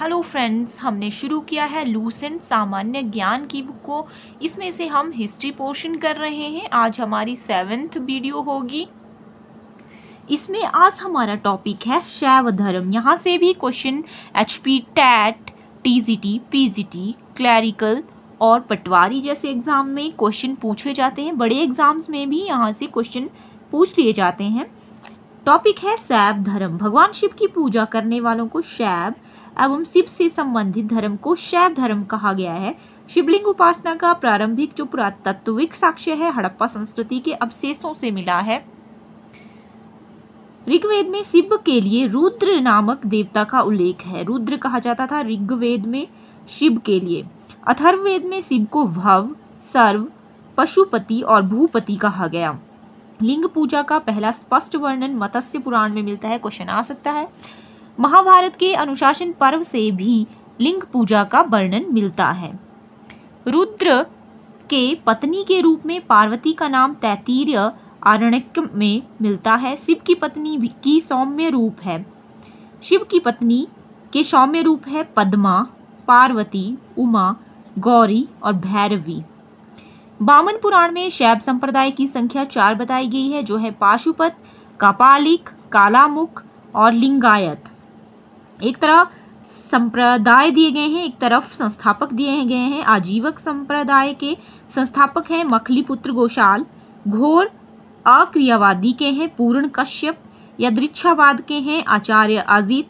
Hello friends, हमने शुरू किया है लूसेंट सामान्य ज्ञान की बुक को। इसमें से हम हिस्ट्री पोर्शन कर रहे हैं। आज हमारी 7th वीडियो होगी। इसमें आज हमारा टॉपिक है शैव धर्म। यहाँ से भी question HP TET, TGT, PGT, clerical और पटवारी जैसे एग्जाम में क्वेश्चन पूछे जाते हैं। बड़े एग्जाम्स में भी यहाँ से क्वेश्चन पूछ लिए जाते हैं। टॉपिक है शैव धर्म। भगवान शिव की पूजा करने वालों को शैव एवं शिव से संबंधित धर्म को शैव धर्म कहा गया है। शिवलिंग उपासना का प्रारंभिक जो पुरातात्विक साक्ष्य है हड़प्पा संस्कृति के अवशेषों से मिला है। ऋग्वेद में शिव के लिए रुद्र नामक देवता का उल्लेख है। रुद्र कहा जाता था ऋग्वेद में शिव के लिए। अथर्ववेद में शिव को भव, सर्व, पशुपति और भूपति कहा गया। लिंग पूजा का पहला स्पष्ट वर्णन मत्स्य पुराण में मिलता है। क्वेश्चन आ सकता है। महाभारत के अनुशासन पर्व से भी लिंग पूजा का वर्णन मिलता है। रुद्र के पत्नी के रूप में पार्वती का नाम तैत्तिरीय आरण्यक में मिलता है। शिव की पत्नी की सौम्य रूप है। शिव की पत्नी के सौम्य रूप है पद्मा, पार्वती, उमा, गौरी और भैरवी। वामन पुराण में शैव संप्रदाय की संख्या 4 बताई गई है, जो है पाशुपत, कापालिक, कालामुख और लिंगायत। एक तरह संप्रदाय दिए गए हैं, एक तरफ संस्थापक दिए गए हैं। आजीवक संप्रदाय के संस्थापक हैं मखलीपुत्र गोशाल। घोर अक्रियावादी के हैं पूर्ण कश्यप। यादृच्छावाद के हैं आचार्य अजित।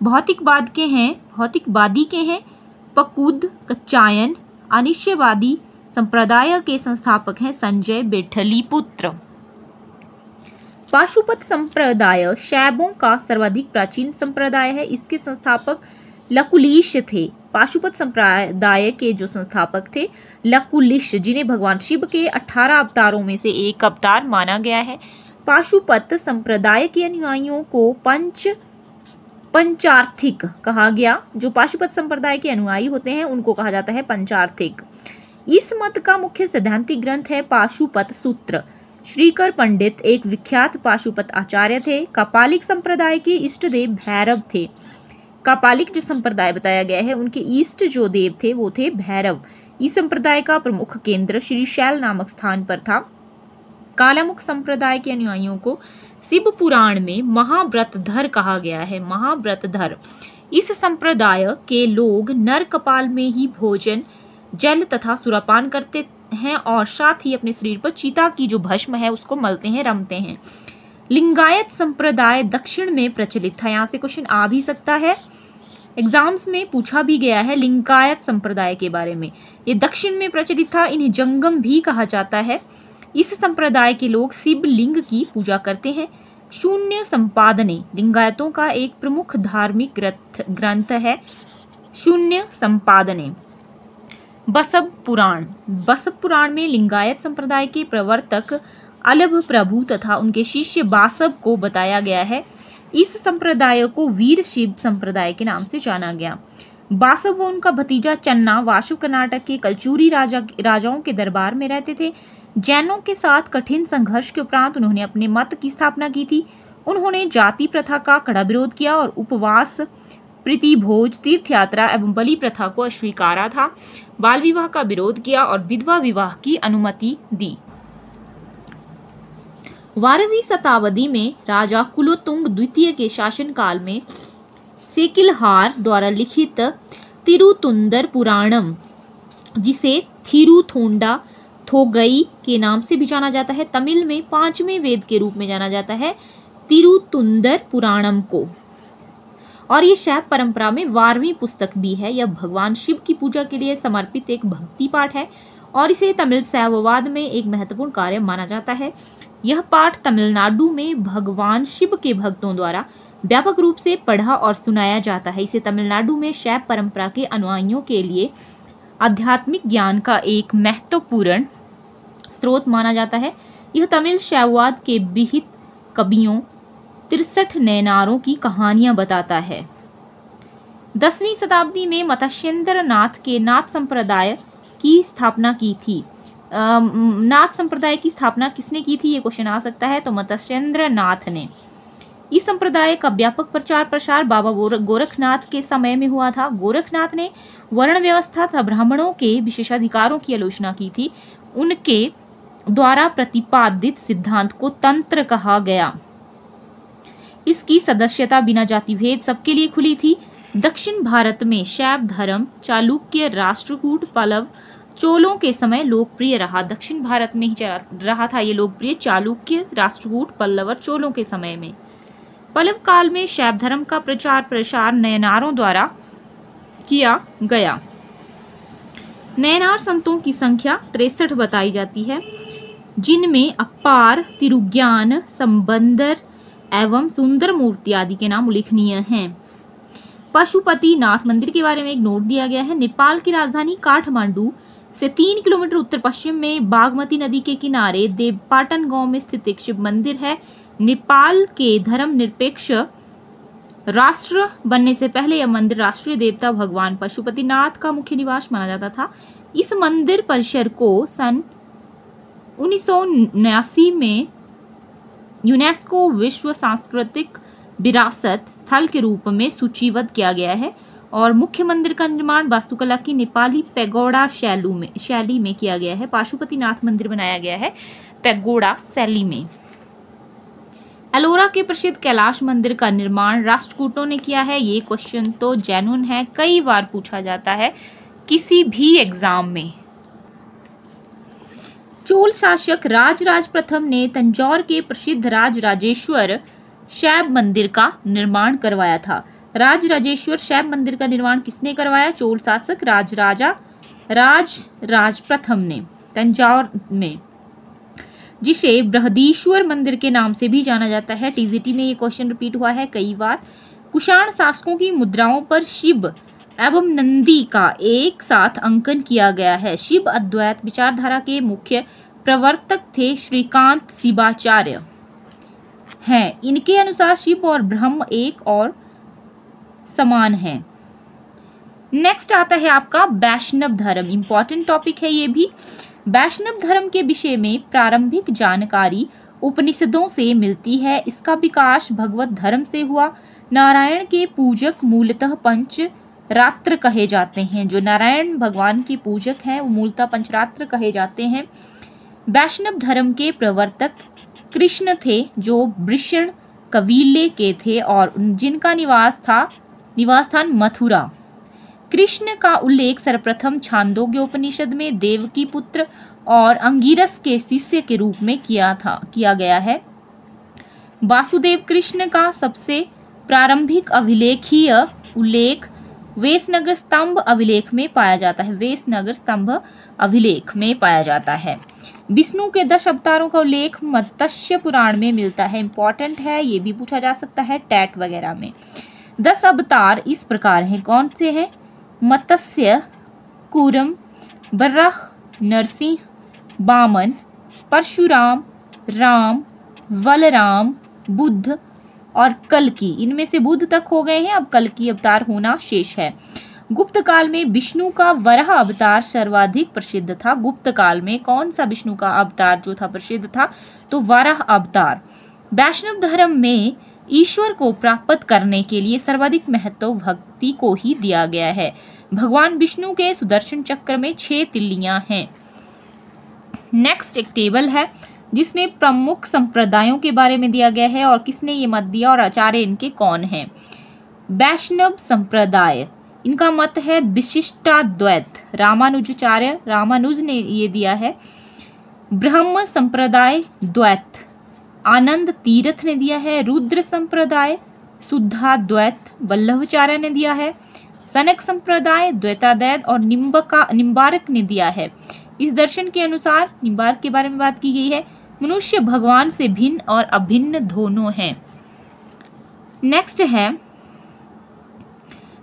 भौतिकवादी के हैं पकुद कच्चायन। अनिश्चयवादी संप्रदाय के संस्थापक हैं संजय बेठलीपुत्र। पाशुपत संप्रदाय शैवों का सर्वाधिक प्राचीन संप्रदाय है। इसके संस्थापक लकुलिश थे। पाशुपत संप्रदाय के जो संस्थापक थे लकुलिश, जिन्हें भगवान शिव के 18 अवतारों में से एक अवतार माना गया है। पाशुपत संप्रदाय के अनुयायियों को पंचार्थिक कहा गया। जो पाशुपत संप्रदाय के अनुयायी होते हैं उनको कहा जाता है पंचार्थिक। इस मत का मुख्य सैद्धांतिक ग्रंथ है पाशुपत सूत्र। श्रीकर पंडित एक विख्यात पाशुपत आचार्य थे। कापालिक संप्रदाय के इष्ट देव भैरव थे। कापालिक जो संप्रदाय बताया गया है उनके इष्ट जो देव थे वो थे भैरव। इस संप्रदाय का प्रमुख केंद्र श्रीशैल नामक स्थान पर था। कालामुख संप्रदाय के अनुयायियों को शिव पुराण में महाव्रतधर कहा गया है। महाव्रतधर। इस संप्रदाय के लोग नर कपाल में ही भोजन, जल तथा सुरापान करते हैं और साथ ही अपने शरीर पर चीता की जो भस्म है उसको मलते हैं, रमते हैं। लिंगायत संप्रदाय दक्षिण में प्रचलित था। यहाँ से क्वेश्चन आ भी सकता है, एग्जाम्स में पूछा भी गया है लिंगायत संप्रदाय के बारे में। ये दक्षिण में प्रचलित था। इन्हें जंगम भी कहा जाता है। इस संप्रदाय के लोग शिवलिंग की पूजा करते हैं। शून्य संपादने लिंगायतों का एक प्रमुख धार्मिक ग्रंथ है। शून्य संपादने। बसव पुराण। बसव पुराण में लिंगायत संप्रदाय के प्रवर्तक अलभ प्रभु तथा उनके शिष्य बासव को बताया गया है। इस संप्रदाय को वीर शिव संप्रदाय के नाम से जाना गया। बासव व उनका भतीजा चन्ना वाशु कर्नाटक के कलचुरी राजाओं के दरबार में रहते थे। जैनों के साथ कठिन संघर्ष के उपरांत उन्होंने अपने मत की स्थापना की थी। उन्होंने जाति प्रथा का कड़ा विरोध किया और उपवास, प्रीति भोज, तीर्थ यात्रा एवं बलि प्रथा को अस्वीकारा था। बाल विवाह का विरोध किया और विधवा विवाह की अनुमति दी। 12वीं शताब्दी में राजा कुलोत्तुंग द्वितीय के शासनकाल में सेकिलहार द्वारा लिखित तिरुतुंदर पुराणम, जिसे थिरुथोंडा थोगई के नाम से भी जाना जाता है, तमिल में 5वें वेद के रूप में जाना जाता है तिरुतुंदर पुराणम को। और ये शैव परंपरा में 12वीं पुस्तक भी है। यह भगवान शिव की पूजा के लिए समर्पित एक भक्ति पाठ है और इसे तमिल शैववाद में एक महत्वपूर्ण कार्य माना जाता है। यह पाठ तमिलनाडु में भगवान शिव के भक्तों द्वारा व्यापक रूप से पढ़ा और सुनाया जाता है। इसे तमिलनाडु में शैव परंपरा के अनुयायियों के लिए आध्यात्मिक ज्ञान का एक महत्वपूर्ण स्रोत माना जाता है। यह तमिल शैववाद के विहित कवियों 63 नैनारों की कहानियां बताता है। 10वीं शताब्दी में मत्स्येंद्र नाथ के नाथ संप्रदाय की स्थापना की थी। नाथ संप्रदाय की स्थापना किसने की थी, ये क्वेश्चन आ सकता है। तो मत्स्येंद्र नाथ ने। इस संप्रदाय का व्यापक प्रचार प्रसार बाबा गोरखनाथ के समय में हुआ था। गोरखनाथ ने वर्ण व्यवस्था तथा ब्राह्मणों के विशेषाधिकारों की आलोचना की थी। उनके द्वारा प्रतिपादित सिद्धांत को तंत्र कहा गया। इसकी सदस्यता बिना जाति भेद सबके लिए खुली थी। दक्षिण भारत में शैव धर्म चालुक्य, राष्ट्रकूट, पल्लव, चोलों के समय लोकप्रिय रहा। दक्षिण भारत में ही रहा था ये लोकप्रिय, चालुक्य, राष्ट्रकूट, पल्लव और चोलों के समय में। पल्लव काल में शैव धर्म का प्रचार प्रसार नयनारों द्वारा किया गया। नयनार संतों की संख्या 63 बताई जाती है, जिनमें अपार, तिरुज्ञान, संबंदर एवं सुंदर मूर्ति आदि के नाम उल्लेखनीय हैं। पशुपति नाथ मंदिर के बारे में एक नोट दिया गया है। नेपाल की राजधानी काठमांडू से 3 किलोमीटर उत्तर पश्चिम में बागमती नदी के किनारे देवपाटन गांव में स्थित एक शिव मंदिर है। नेपाल के धर्मनिरपेक्ष राष्ट्र बनने से पहले यह मंदिर राष्ट्रीय देवता भगवान पशुपतिनाथ का मुख्य निवास माना जाता था। इस मंदिर परिसर को सन 1979 में यूनेस्को विश्व सांस्कृतिक विरासत स्थल के रूप में सूचीबद्ध किया गया है और मुख्य मंदिर का निर्माण वास्तुकला की नेपाली पैगोडा शैली में किया गया है। पशुपतिनाथ मंदिर बनाया गया है पैगोडा शैली में। एलोरा के प्रसिद्ध कैलाश मंदिर का निर्माण राष्ट्रकूटों ने किया है। ये क्वेश्चन तो जेन्युइन है, कई बार पूछा जाता है किसी भी एग्जाम में। चोल शासक राजराज प्रथम ने तंजौर के प्रसिद्ध राजराजेश्वर शैव मंदिर का निर्माण करवाया था। राजराजेश्वर शैव मंदिर का निर्माण किसने करवाया? चोल शासक राजराज प्रथम ने तंजौर में, जिसे बृहदीश्वर मंदिर के नाम से भी जाना जाता है। टीजीटी में ये क्वेश्चन रिपीट हुआ है कई बार। कुषाण शासकों की मुद्राओं पर शिव एवं नंदी का एक साथ अंकन किया गया है। शिव अद्वैत विचारधारा के मुख्य प्रवर्तक थे श्रीकांत शिवाचार्य हैं। इनके अनुसार शिव और ब्रह्म एक और समान हैं। नेक्स्ट आता है आपका वैष्णव धर्म। इंपॉर्टेंट टॉपिक है ये भी। वैष्णव धर्म के विषय में प्रारंभिक जानकारी उपनिषदों से मिलती है। इसका विकास भगवत धर्म से हुआ। नारायण के पूजक मूलतः पंचरात्र कहे जाते हैं। जो नारायण भगवान के पूजक हैं वो मूलतः पंचरात्र कहे जाते हैं। वैष्णव धर्म के प्रवर्तक कृष्ण थे, जो वृषण कबीले के थे और जिनका निवास स्थान मथुरा। कृष्ण का उल्लेख सर्वप्रथम छांदोग्य उपनिषद में देवकी पुत्र और अंगिरस के शिष्य के रूप में किया गया है। वासुदेव कृष्ण का सबसे प्रारंभिक अभिलेखीय उल्लेख वेसनगर स्तंभ अभिलेख में पाया जाता है। वेसनगर स्तंभ अभिलेख में पाया जाता है। विष्णु के 10 अवतारों का उल्लेख मत्स्य पुराण में मिलता है। इंपॉर्टेंट है, ये भी पूछा जा सकता है टैट वगैरह में। 10 अवतार इस प्रकार हैं। कौन से हैं? मत्स्य, कूर्म, वराह, नरसिंह, वामन, परशुराम, राम, बलराम, बुद्ध और कल्कि। इनमें से बुद्ध तक हो गए हैं, अब कल्कि अवतार होना शेष है। गुप्त काल में विष्णु का वराह अवतार सर्वाधिक प्रसिद्ध था। गुप्त काल में कौन सा विष्णु का अवतार जो था प्रसिद्ध था? तो वराह अवतार। वैष्णव धर्म में ईश्वर को प्राप्त करने के लिए सर्वाधिक महत्व भक्ति को ही दिया गया है। भगवान विष्णु के सुदर्शन चक्र में 6 तिल्लियां हैं। नेक्स्ट एक टेबल है जिसमें प्रमुख संप्रदायों के बारे में दिया गया है और किसने ये मत दिया और आचार्य इनके कौन हैं। वैष्णव संप्रदाय, इनका मत है विशिष्टाद्वैत, रामानुज ने ये दिया है। ब्रह्म संप्रदाय द्वैत, आनंद तीर्थ ने दिया है। रुद्र संप्रदाय शुद्धाद्वैत, वल्लभाचार्य ने दिया है। सनक संप्रदाय द्वैताद्वैत और निम्बारक ने दिया है। इस दर्शन के अनुसार निम्बारक के बारे में बात की गई है, मनुष्य भगवान से भिन्न और अभिन्न दोनों हैं। नेक्स्ट है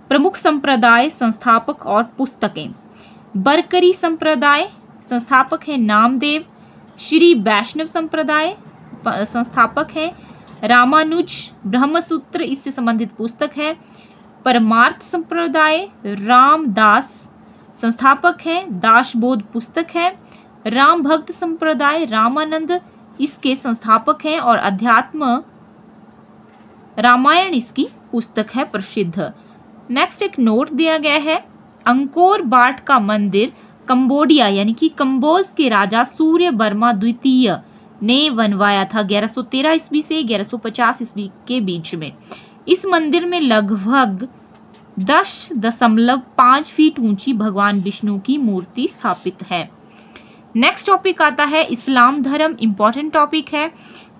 प्रमुख संप्रदाय, संस्थापक और पुस्तकें। बरकरी संप्रदाय संस्थापक है नामदेव। श्री वैष्णव संप्रदाय संस्थापक है रामानुज। ब्रह्मसूत्र इससे संबंधित पुस्तक है। परमार्थ संप्रदाय रामदास संस्थापक है, दासबोध पुस्तक है। राम भक्त संप्रदाय रामानंद इसके संस्थापक हैं और अध्यात्म रामायण इसकी पुस्तक है प्रसिद्ध। नेक्स्ट एक नोट दिया गया है, अंकोर वाट का मंदिर कंबोडिया यानी कि कंबोज के राजा सूर्य वर्मा द्वितीय ने बनवाया था 1113 ईस्वी से 1150 ईस्वी के बीच में। इस मंदिर में लगभग 10.5 फीट ऊंची भगवान विष्णु की मूर्ति स्थापित है। नेक्स्ट टॉपिक आता है इस्लाम धर्म, इंपॉर्टेंट टॉपिक है।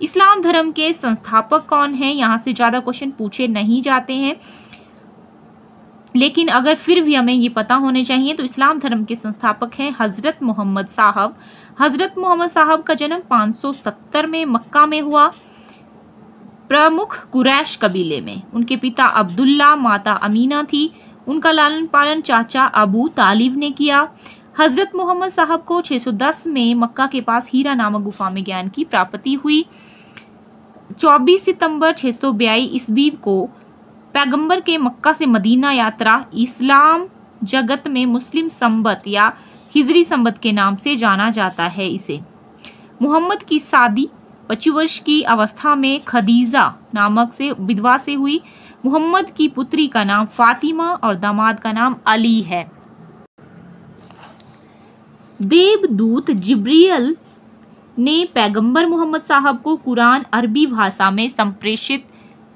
इस्लाम धर्म के संस्थापक कौन हैं? यहाँ से ज्यादा क्वेश्चन पूछे नहीं जाते हैं, लेकिन अगर फिर भी हमें ये पता होने चाहिए तो इस्लाम धर्म के संस्थापक हैं हजरत मोहम्मद साहब। हजरत मोहम्मद साहब का जन्म 570 में मक्का में हुआ, प्रमुख कुरैश कबीले में। उनके पिता अब्दुल्ला, माता अमीना थी। उनका लालन पालन चाचा अबू तालिब ने किया। हजरत मोहम्मद साहब को 610 में मक्का के पास हीरा नामक गुफा में ज्ञान की प्राप्ति हुई। 24 सितंबर 642 ईस्वी को पैगंबर के मक्का से मदीना यात्रा इस्लाम जगत में मुस्लिम संबत या हिजरी संबत के नाम से जाना जाता है। इसे मोहम्मद की शादी 25 वर्ष की अवस्था में खदीजा नामक से विधवा से हुई। मोहम्मद की पुत्री का नाम फातिमा और दामाद का नाम अली है। देवदूत जिब्रील ने पैगंबर मोहम्मद साहब को कुरान अरबी भाषा में संप्रेषित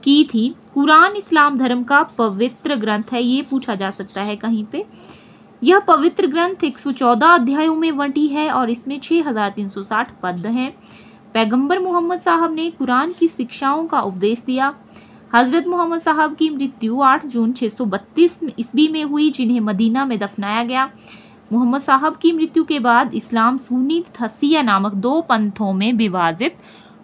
की थी। कुरान इस्लाम धर्म का पवित्र ग्रंथ है, ये पूछा जा सकता है कहीं पे। यह पवित्र ग्रंथ 114 अध्यायों में बंटी है और इसमें 6360 पद हैं। पैगंबर मोहम्मद साहब ने कुरान की शिक्षाओं का उपदेश दिया। हजरत मोहम्मद साहब की मृत्यु 8 जून 632 ईस्वी में हुई, जिन्हें मदीना में दफनाया गया। मोहम्मद साहब की मृत्यु के बाद इस्लाम सुन्नी तथा शिया नामक 2 पंथों में विभाजित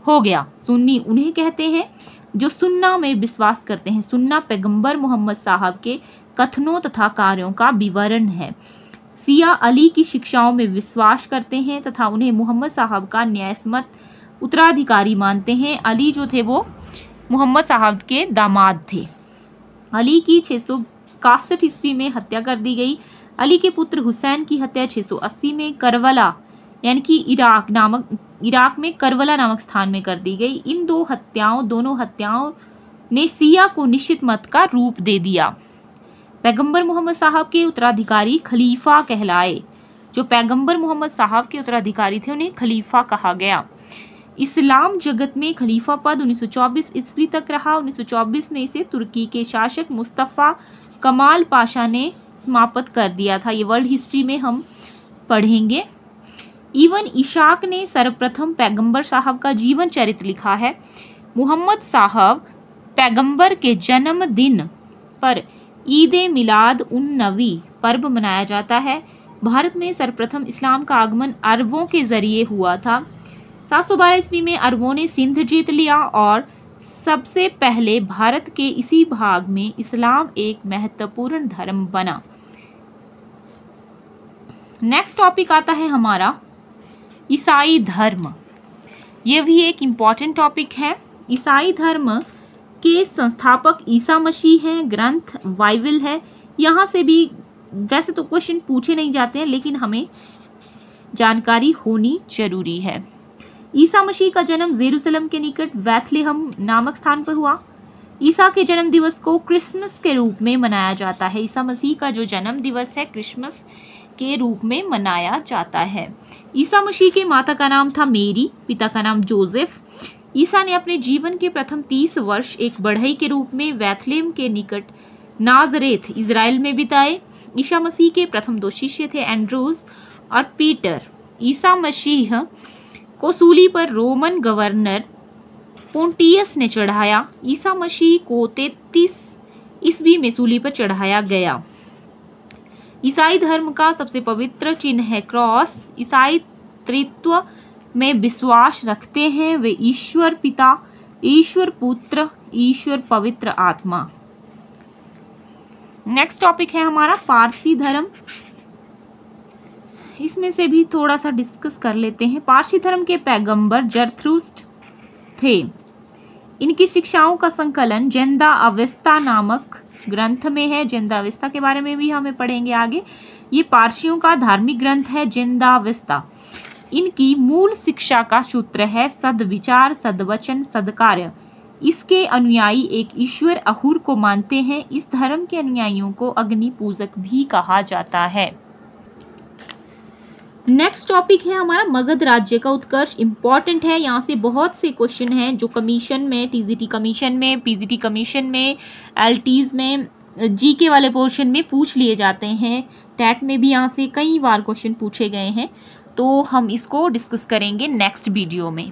हो गया। सुन्नी उन्हें कहते हैं जो सुन्ना में विश्वास करते हैं। सुन्ना पैगंबर मोहम्मद साहब के कथनों तथा कार्यों का विवरण है। शिया अली की शिक्षाओं में विश्वास करते हैं तथा उन्हें मोहम्मद साहब का न्यायसम्मत उत्तराधिकारी मानते हैं। अली जो थे वो मोहम्मद साहब के दामाद थे। अली की 661 ईस्वी में हत्या कर दी गई। अली के पुत्र हुसैन की हत्या 680 में करबला यानी कि इराक में करबला नामक स्थान में कर दी गई। इन दोनों हत्याओं ने शिया को निश्चित मत का रूप दे दिया। पैगंबर मोहम्मद साहब के उत्तराधिकारी खलीफा कहलाए। जो पैगंबर मोहम्मद साहब के उत्तराधिकारी थे उन्हें खलीफा कहा गया। इस्लाम जगत में खलीफा पद 1924 ईस्वी तक रहा। 1924 में इसे तुर्की के शासक मुस्तफा कमाल पाशा ने समाप्त कर दिया था। ये वर्ल्ड हिस्ट्री में हम पढ़ेंगे। इवन इशाक ने सर्वप्रथम पैगंबर साहब का जीवन चरित्र लिखा है। मोहम्मद साहब पैगंबर के जन्मदिन पर ईद मिलाद उन नबी पर्व मनाया जाता है। भारत में सर्वप्रथम इस्लाम का आगमन अरबों के जरिए हुआ था। 712 ईस्वी में अरबों ने सिंध जीत लिया और सबसे पहले भारत के इसी भाग में इस्लाम एक महत्वपूर्ण धर्म बना। नेक्स्ट टॉपिक आता है हमारा ईसाई धर्म। यह भी एक इम्पॉर्टेंट टॉपिक है। ईसाई धर्म के संस्थापक ईसा मसीह हैं। ग्रंथ बाइबल है। यहाँ से भी वैसे तो क्वेश्चन पूछे नहीं जाते हैं, लेकिन हमें जानकारी होनी जरूरी है। ईसा मसीह का जन्म जेरूसलम के निकट बैथलेहम नामक स्थान पर हुआ। ईसा के जन्म दिवस को क्रिसमस के रूप में मनाया जाता है। ईसा मसीह का जो जन्म दिवस है क्रिसमस के रूप में मनाया जाता है। ईसा मसीह के माता का नाम था मेरी, पिता का नाम जोसेफ। ईसा ने अपने जीवन के प्रथम 30 वर्ष एक बढ़ई के रूप में बैथलेहम के निकट नाजरेथ इजराइल में बिताए। ईसा मसीह के प्रथम 2 शिष्य थे एंड्रूज और पीटर। ईसा मसीह को सूली पर रोमन गवर्नर पोंटियस ने चढ़ाया। ईसा मसीह को 33 ईस्वी में सूली पर चढ़ाया गया। ईसाई धर्म का सबसे पवित्र चिन्ह है क्रॉस। ईसाई त्रित्व में विश्वास रखते हैं। वे ईश्वर पिता, ईश्वर पुत्र, ईश्वर पवित्र आत्मा। नेक्स्ट टॉपिक है हमारा पारसी धर्म। इसमें से भी थोड़ा सा डिस्कस कर लेते हैं। पारसी धर्म के पैगंबर जरथुस्त्र थे। इनकी शिक्षाओं का संकलन जेंदा अवेस्ता नामक ग्रंथ में है। जेंदा अवेस्ता के बारे में भी हमें पढ़ेंगे आगे। ये पारसियों का धार्मिक ग्रंथ है जेंदा अवेस्ता। इनकी मूल शिक्षा का सूत्र है सद्विचार, सद्वचन, सद्कार्य। इसके अनुयायी एक ईश्वर अहुर को मानते हैं। इस धर्म के अनुयायियों को अग्नि पूजक भी कहा जाता है। नेक्स्ट टॉपिक है हमारा मगध राज्य का उत्कर्ष। इंपॉर्टेंट है, यहाँ से बहुत से क्वेश्चन हैं जो कमीशन में, टीजीटी कमीशन में, पीजीटी कमीशन में, एलटीज में, जीके वाले पोर्शन में पूछ लिए जाते हैं। टैट में भी यहाँ से कई बार क्वेश्चन पूछे गए हैं, तो हम इसको डिस्कस करेंगे नेक्स्ट वीडियो में।